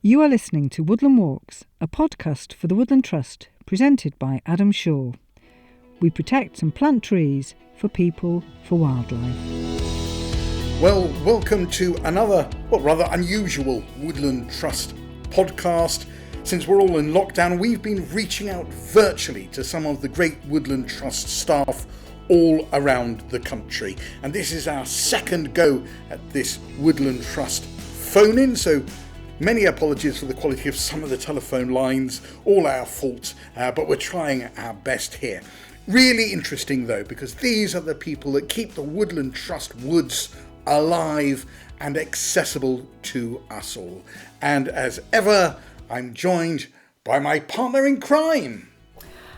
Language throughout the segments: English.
You are listening to Woodland Walks, a podcast for the Woodland Trust, presented by Adam Shaw. We protect and plant trees for people, for wildlife. Well, welcome to another, rather unusual Woodland Trust podcast. Since we're all in lockdown, we've been reaching out virtually to some of the great Woodland Trust staff all around the country. And this is our second go at this Woodland Trust phone-in, so many apologies for the quality of some of the telephone lines, all our fault, but we're trying our best here. Really interesting though, because these are the people that keep the Woodland Trust woods alive and accessible to us all. And as ever, I'm joined by my partner in crime.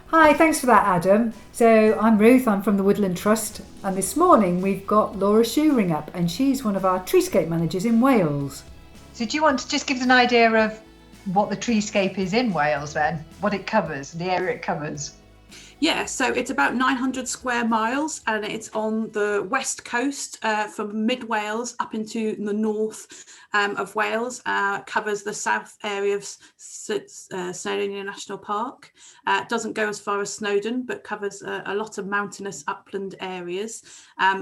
Hi, thanks for that, Adam. So I'm Ruth, I'm from the Woodland Trust, and this morning we've got Laura Shewring up, and she's one of our treescape managers in Wales. So do you want to just give us an idea of what the treescape is in Wales then? What it covers, the area it covers? Yeah, so it's about 900 square miles and it's on the west coast from mid Wales up into the north of Wales, covers the south area of Snowdonia National Park. Doesn't go as far as Snowdon, but covers a lot of mountainous upland areas.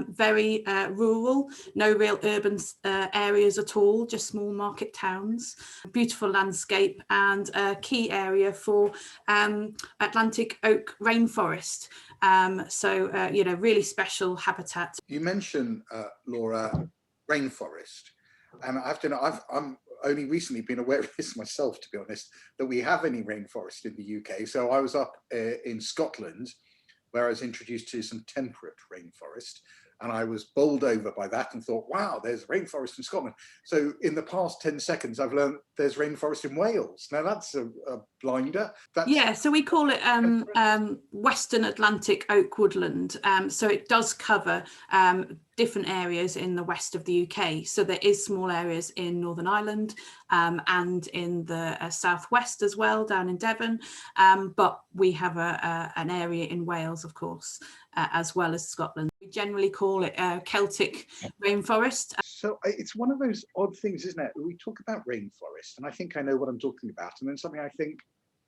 Very rural, no real urban areas at all, just small market towns. Beautiful landscape and a key area for Atlantic oak rainforest. Really special habitat. You mentioned, Laura, rainforest. And I have to know, I'm only recently been aware of this myself, to be honest, that we have any rainforest in the UK. So I was up in Scotland, where I was introduced to some temperate rainforest. And I was bowled over by that and thought, wow, there's rainforest in Scotland. So in the past 10 seconds, I've learned there's rainforest in Wales. Now that's a blinder. So we call it Western Atlantic oak woodland. So it does cover different areas in the west of the UK. So there is small areas in Northern Ireland and in the southwest as well, down in Devon. But we have an area in Wales, of course, as well as Scotland. We generally call it Celtic rainforest. So it's one of those odd things, isn't it? We talk about rainforest, and I think I know what I'm talking about. And then suddenly I think,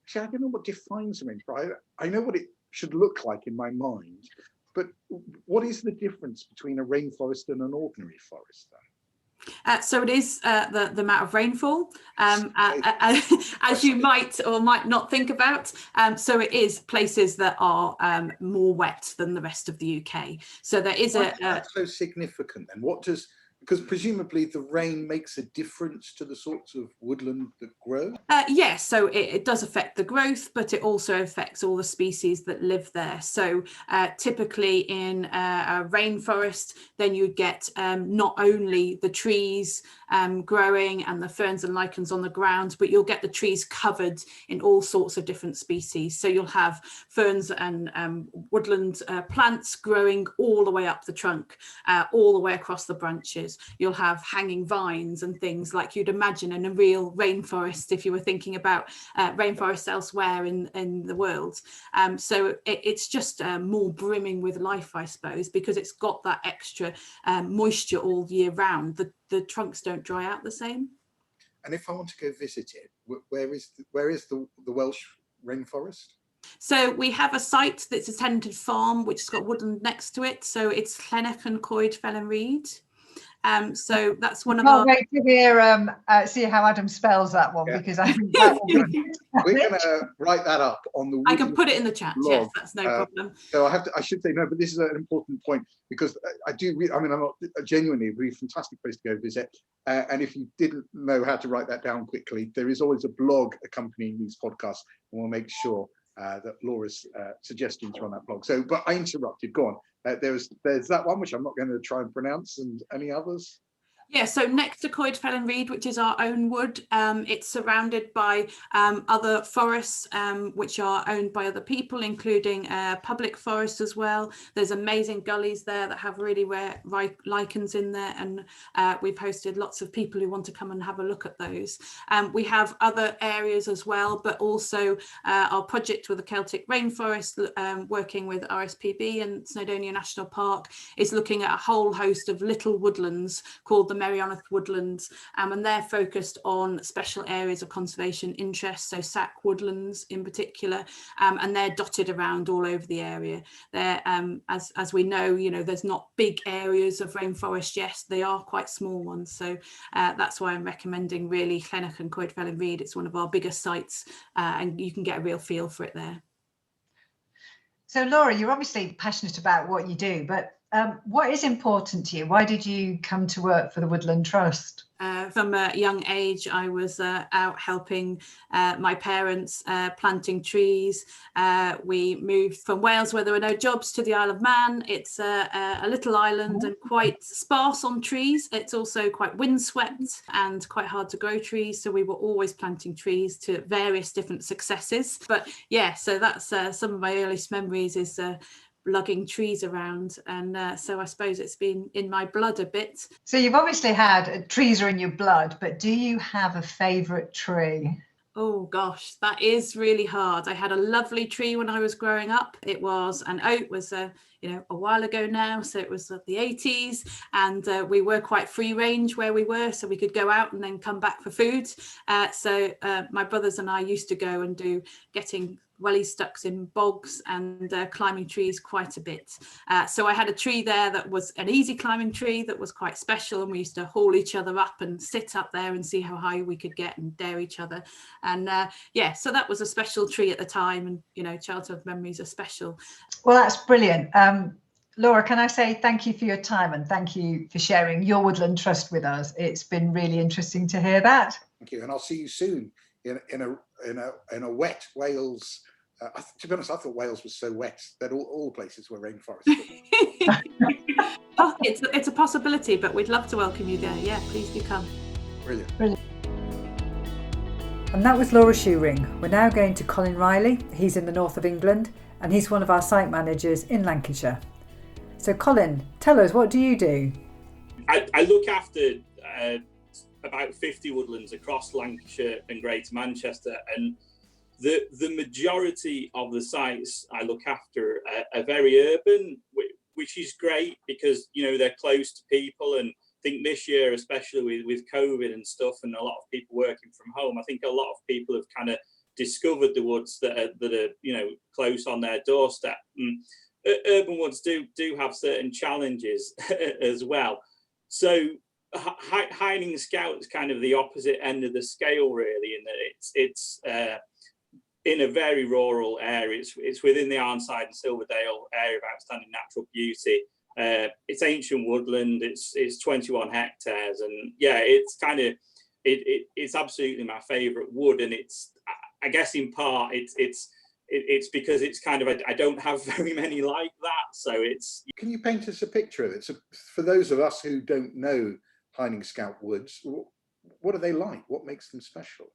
actually, I don't know what defines a rainforest. I know what it should look like in my mind, but what is the difference between a rainforest and an ordinary forest then? So it is the amount of rainfall, as you might or might not think about. So it is places that are more wet than the rest of the UK. So there is that's so significant then. Because presumably the rain makes a difference to the sorts of woodland that grow? Yes, so it does affect the growth, but it also affects all the species that live there. So typically in a rainforest, then you'd get not only the trees growing and the ferns and lichens on the ground, but you'll get the trees covered in all sorts of different species. So you'll have ferns and woodland plants growing all the way up the trunk, all the way across the branches. You'll have hanging vines and things like you'd imagine in a real rainforest if you were thinking about rainforests elsewhere in the world. So it's just more brimming with life, I suppose, because it's got that extra moisture all year round. The trunks don't dry out the same. And if I want to go visit it, where is the Welsh rainforest? So we have a site that's a tenanted farm which has got woodland next to it. So it's Llanech and Coed Felyn Reid. So that's one of our. Can't wait to hear see how Adam spells that one, because I think that will be. We're going to write that up on the. I can put it in the chat. blog. Yes, that's no problem. So I should say no, but this is an important point, because I'm not genuinely a really fantastic place to go visit. And if you didn't know how to write that down quickly, there is always a blog accompanying these podcasts, and we'll make sure that Laura's suggestions are on that blog. So, but I interrupted. Go on. There's that one which I'm not going to try and pronounce, and any others? Yeah, so next to Coed Felyn Reid, which is our own wood, it's surrounded by other forests which are owned by other people, including public forests as well. There's amazing gullies there that have really rare lichens in there, and we've hosted lots of people who want to come and have a look at those. We have other areas as well, but also our project with the Celtic Rainforest, working with RSPB and Snowdonia National Park, is looking at a whole host of little woodlands called the Merioneth woodlands, and they're focused on special areas of conservation interest, so sack woodlands in particular, and they're dotted around all over the area. They're, as we know, there's not big areas of rainforest, yes, they are quite small ones. So that's why I'm recommending really Llanach and Coed Fel Reid. It's one of our biggest sites, and you can get a real feel for it there. So Laura, you're obviously passionate about what you do, but what is important to you? Why did you come to work for the Woodland Trust? From a young age, I was out helping my parents planting trees. We moved from Wales, where there were no jobs, to the Isle of Man. It's a little island and quite sparse on trees. It's also quite windswept and quite hard to grow trees. So we were always planting trees to various different successes. But yeah, so that's some of my earliest memories is lugging trees around, and so I suppose it's been in my blood a bit. So you've obviously had trees are in your blood, but do you have a favourite tree? Oh gosh, that is really hard. I had a lovely tree when I was growing up. It was an oak, was a while ago now, so it was the 80s, and we were quite free range where we were, so we could go out and then come back for food. So my brothers and I used to go and do getting wellies stuck in bogs and climbing trees quite a bit. So I had a tree there that was an easy climbing tree that was quite special, and we used to haul each other up and sit up there and see how high we could get and dare each other. And so that was a special tree at the time, and childhood memories are special. Well, that's brilliant. Laura, can I say thank you for your time, and thank you for sharing your Woodland Trust with us. It's been really interesting to hear that. Thank you, and I'll see you soon in a wet Wales. To be honest, I thought Wales was so wet that all places were rainforests. It's a possibility, but we'd love to welcome you there. Yeah, please do come. Brilliant. And that was Laura Shewring. We're now going to Colin Riley. He's in the north of England, and he's one of our site managers in Lancashire. So Colin, tell us, what do you do? I look after about 50 woodlands across Lancashire and Greater Manchester, and the majority of the sites I look after are very urban, which is great because they're close to people. And I think this year, especially with COVID and stuff, and a lot of people working from home, I think a lot of people have kind of discovered the woods that are close on their doorstep. Urban woods do have certain challenges as well. So hiding scout is kind of the opposite end of the scale, really, in that it's in a very rural area. It's within the Arnside and Silverdale area of outstanding natural beauty. It's ancient woodland. It's 21 hectares, and yeah, it's kind of it's absolutely my favourite wood. And it's, I guess, in part it's because it's kind of I don't have very many like that. So it's. Can you paint us a picture of it? So for those of us who don't know Hiding Scout Woods, what are they like? What makes them special?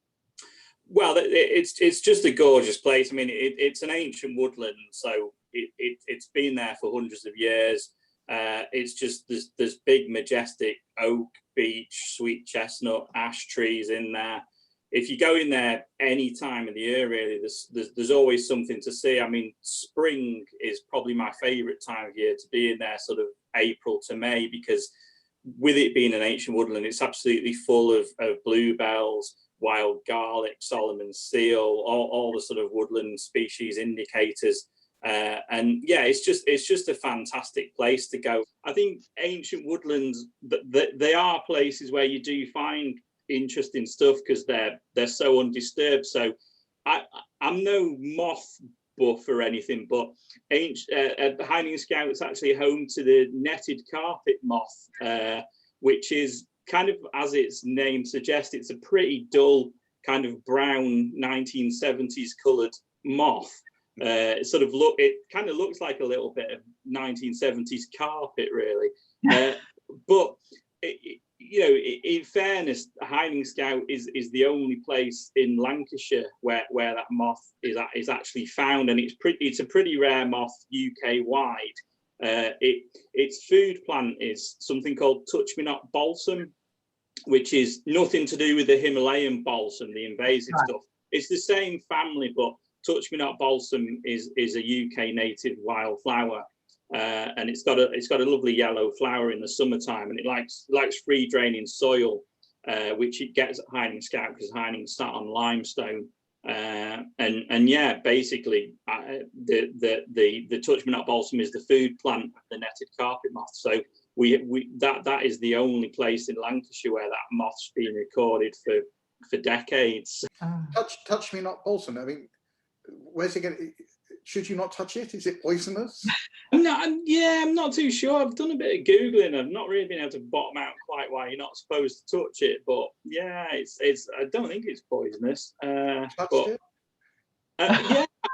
Well, it's just a gorgeous place. I mean, it's an ancient woodland, so it's been there for hundreds of years. It's just there's big, majestic oak, beech, sweet chestnut, ash trees in there. If you go in there any time of the year, really, there's always something to see. I mean, spring is probably my favourite time of year to be in there, sort of April to May, because with it being an ancient woodland, it's absolutely full of bluebells, wild garlic, Solomon's seal, all the sort of woodland species indicators. And yeah, it's just a fantastic place to go. I think ancient woodlands, they are places where you do find interesting stuff because they're so undisturbed. So I'm no moth buff or anything, but Hiding Scout is actually home to the netted carpet moth, which is kind of, as its name suggests, it's a pretty dull kind of brown 1970s coloured moth. It kind of looks like a little bit of 1970s carpet, really. But in fairness, Hiding Scout is the only place in Lancashire where that moth is actually found, and it's a pretty rare moth UK wide. Its food plant is something called touch-me-not balsam, which is nothing to do with the Himalayan balsam, the invasive stuff. It's the same family, but touch-me-not balsam is a UK native wildflower. and it's got a lovely yellow flower in the summertime, and it likes free draining soil, which it gets at Hiding Scout because Hiding sat on limestone. And yeah, basically, the touch-me-not balsam is the food plant of the netted carpet moth. So that is the only place in Lancashire where that moth's been recorded for decades. Touch-me-not balsam. I mean, where's it going? Should you not touch it? Is it poisonous? I'm not too sure. I've done a bit of Googling. I've not really been able to bottom out quite why you're not supposed to touch it. But yeah, it's. I don't think it's poisonous. Touched it?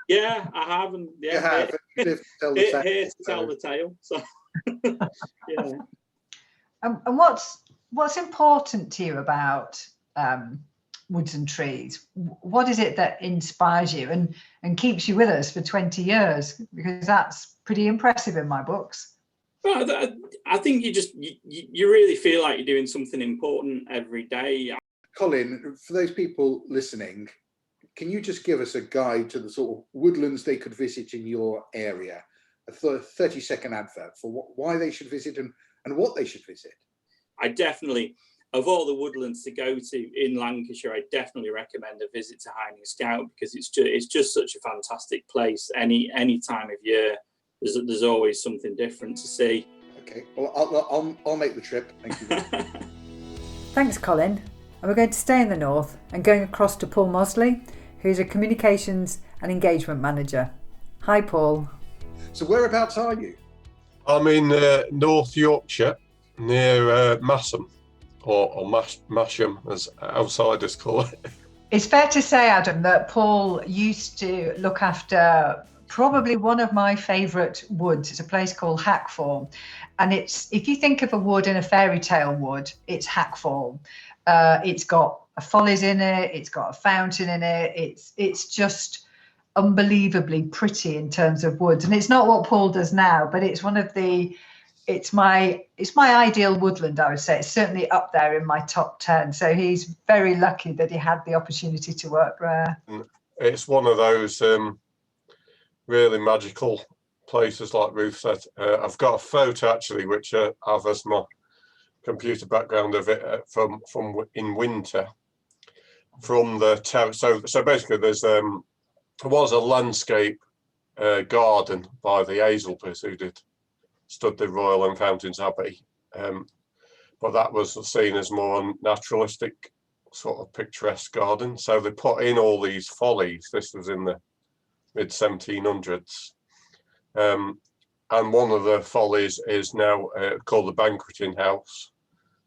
Yeah, I have. And yeah, you have. Here to tell the tale. So yeah. And what's important to you about woods and trees? What is it that inspires you and keeps you with us for 20 years? Because that's pretty impressive in my books. Well, I think you really feel like you're doing something important every day. Colin, for those people listening, can you just give us a guide to the sort of woodlands they could visit in your area? A 30-second advert for why they should visit and what they should visit. I definitely, of all the woodlands to go to in Lancashire, I definitely recommend a visit to Hiding Scout because it's just such a fantastic place. Any time of year, there's always something different to see. Okay, well I'll make the trip. Thank you. Thanks, Colin. And we're going to stay in the north and going across to Paul Mosley, who's a communications and engagement manager. Hi, Paul. So whereabouts are you? I'm in North Yorkshire, near Masham, or Masham, as outsiders call it. It's fair to say, Adam, that Paul used to look after probably one of my favourite woods. It's a place called Hackfall. And if you think of a wood in a fairy tale wood, it's Hackfall. It's got follies in it, it's got a fountain in it, it's just unbelievably pretty in terms of woods. And it's not what Paul does now, but it's it's my ideal woodland, I would say. It's certainly up there in my top 10. So he's very lucky that he had the opportunity to work there. It's one of those really magical places, like Ruth said. I've got a photo actually, which I have as my computer background of it from in winter from the terrace. So basically, there was a landscape garden by the Hazelbys who stood the Royal and Fountains Abbey, but that was seen as more a naturalistic sort of picturesque garden. So they put in all these follies. This was in the mid 1700s, and one of the follies is now called the Banqueting House,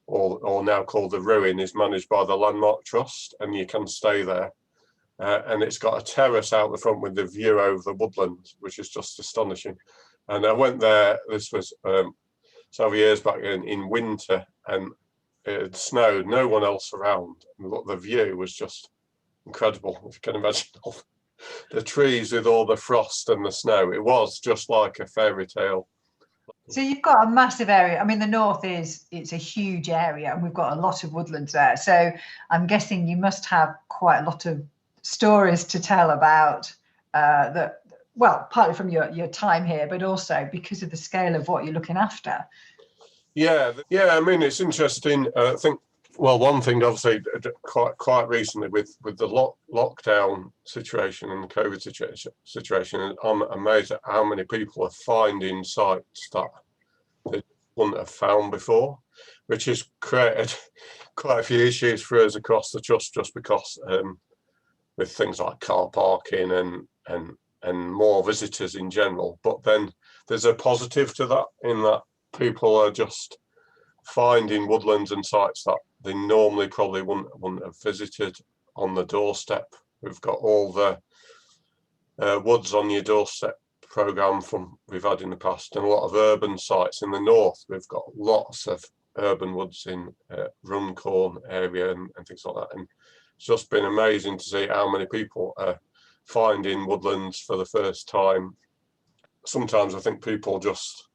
or now called the Ruin, is managed by the Landmark Trust, and you can stay there. And it's got a terrace out the front with the view over the woodland, which is just astonishing. And I went there, this was several years back in winter, and it had snowed, no one else around. And the view was just incredible, if you can imagine all the trees with all the frost and the snow. It was just like a fairy tale. So you've got a massive area. I mean, the north it's a huge area, and we've got a lot of woodlands there. So I'm guessing you must have quite a lot of stories to tell about that. Well, partly from your time here, but also because of the scale of what you're looking after. Yeah. I mean, it's interesting. I think, well, one thing obviously quite recently with the lockdown situation and the COVID situation, I'm amazed at how many people are finding sites that they wouldn't have found before, which has created quite a few issues for us across the trust, just because with things like car parking and more visitors in general. But then there's a positive to that, in that people are just finding woodlands and sites that they normally probably wouldn't have visited on the doorstep. We've got all the woods on your doorstep programme we've had in the past, and a lot of urban sites in the north. We've got lots of urban woods in Runcorn area and things like that. And it's just been amazing to see how many people are finding woodlands for the first time. Sometimes I think people just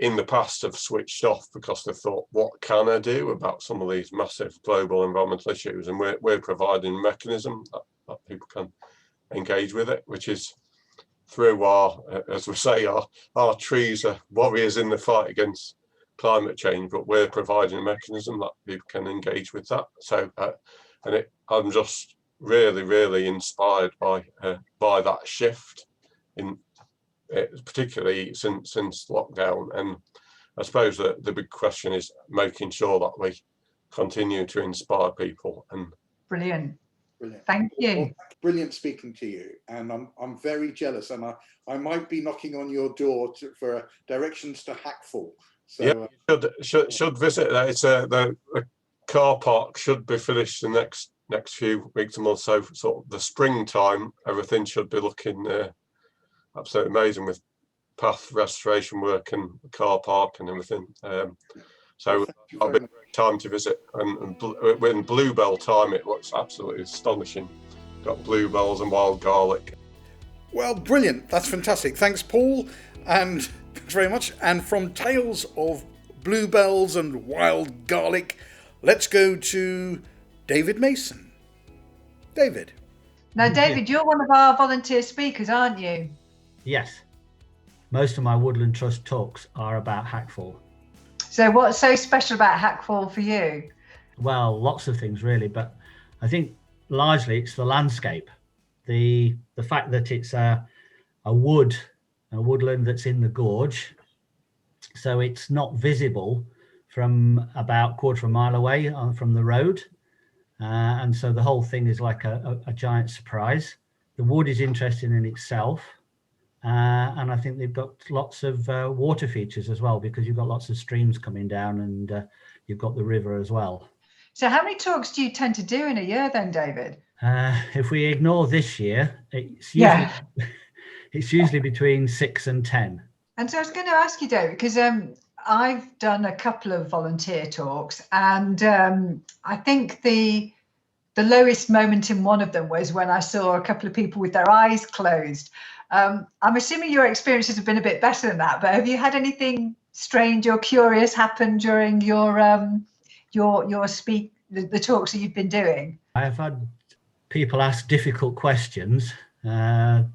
in the past have switched off because they've thought, what can I do about some of these massive global environmental issues? And we're providing a mechanism that people can engage with it, which is through as we say, our trees are warriors in the fight against climate change, but we're providing a mechanism that people can engage with that. So, I'm just really, really inspired by that shift, particularly since lockdown. And I suppose that the big question is making sure that we continue to inspire people. And Brilliant. Brilliant. Thank you. Well, brilliant speaking to you, and I'm very jealous, and I might be knocking on your door for directions to Hackfall. So yeah, should visit that. It's the car park should be finished the next few weeks and months. So sort of the springtime, everything should be looking absolutely amazing with path restoration work and the car park and everything. So it'll be a great time to visit. And when bluebell time, it looks absolutely astonishing. Got bluebells and wild garlic. Well, brilliant. That's fantastic. Thanks, Paul. And thanks very much. And from tales of bluebells and wild garlic, let's go to David Mason. David. Now, David, you're one of our volunteer speakers, aren't you? Yes. Most of my Woodland Trust talks are about Hackfall. So what's so special about Hackfall for you? Well, lots of things really, but I think largely it's the landscape. The fact that it's a woodland that's in the gorge, so it's not visible from about a quarter of a mile away from the road, and so the whole thing is like a giant surprise. The wood is interesting in itself, and I think they've got lots of water features as well, because you've got lots of streams coming down, and you've got the river as well. So how many talks do you tend to do in a year then, David? If we ignore this year, it's usually between 6 and 10. And so I was going to ask you, David, because I've done a couple of volunteer talks, and I think the lowest moment in one of them was when I saw a couple of people with their eyes closed. I'm assuming your experiences have been a bit better than that, but have you had anything strange or curious happen during your the talks that you've been doing? I have had people ask difficult questions. Do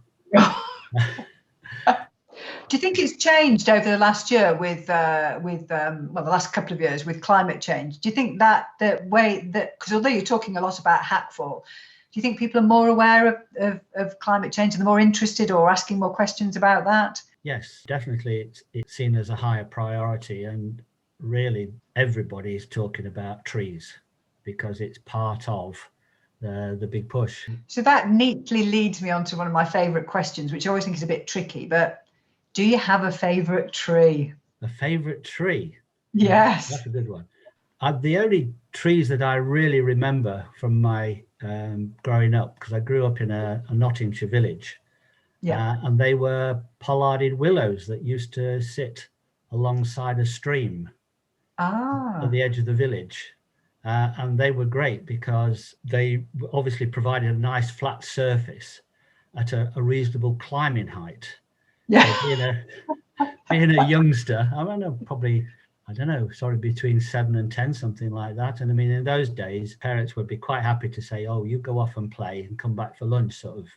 you think it's changed over the last year with the last couple of years with climate change? Do you think that the way that, because although you're talking a lot about Hackfall, do you think people are more aware of climate change and they're more interested or asking more questions about that? Yes, definitely. It's seen as a higher priority, and really everybody is talking about trees because it's part of the big push. So that neatly leads me on to one of my favourite questions, which I always think is a bit tricky, but do you have a favourite tree? A favourite tree? Yes. That's a good one. The only trees that I really remember from my growing up, because I grew up in a Nottinghamshire village, and they were pollarded willows that used to sit alongside a stream at the edge of the village. And they were great because they obviously provided a nice flat surface at a reasonable climbing height. Yeah. So being a youngster, between 7 and 10, something like that. And I mean, in those days, parents would be quite happy to say, "Oh, you go off and play and come back for lunch," sort of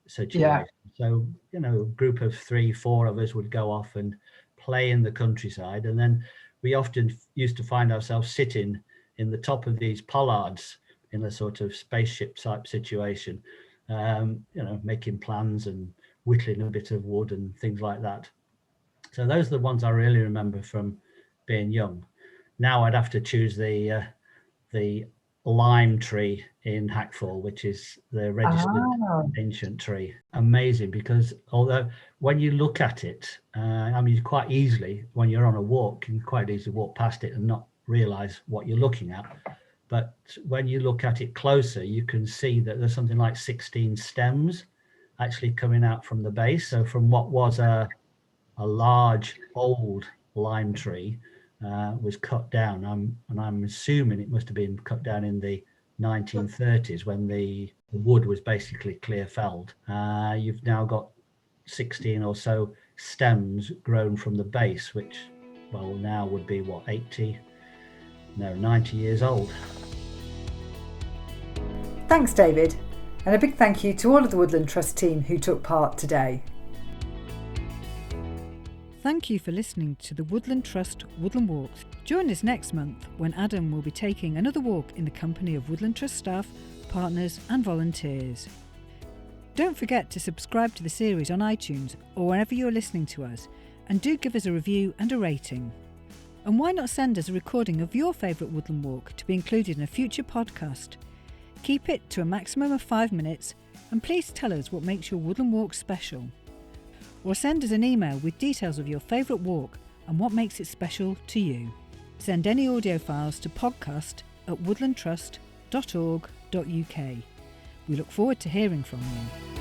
situation. Yeah. So, a group of 3-4 of us would go off and play in the countryside. And then we often used to find ourselves sitting in the top of these pollards in a sort of spaceship type situation, making plans and whittling a bit of wood and things like that. So those are the ones I really remember from being young. Now I'd have to choose the lime tree in Hackfall, which is the registered ancient tree. Amazing, because although when you look at it, quite easily, when you're on a walk, you can quite easily walk past it and not realize what you're looking at. But when you look at it closer, you can see that there's something like 16 stems actually coming out from the base. So from what was a large old lime tree was cut down. I'm assuming it must have been cut down in the 1930s when the wood was basically clear felled. You've now got 16 or so stems grown from the base, which now would be 90 years old. Thanks, David, and a big thank you to all of the Woodland Trust team who took part today. Thank you for listening to the Woodland Trust Woodland Walks. Join us next month when Adam will be taking another walk in the company of Woodland Trust staff, partners and volunteers. Don't forget to subscribe to the series on iTunes or wherever you're listening to us, and do give us a review and a rating. And why not send us a recording of your favourite woodland walk to be included in a future podcast? Keep it to a maximum of 5 minutes, and please tell us what makes your woodland walk special. Or send us an email with details of your favourite walk and what makes it special to you. Send any audio files to podcast@woodlandtrust.org.uk. We look forward to hearing from you.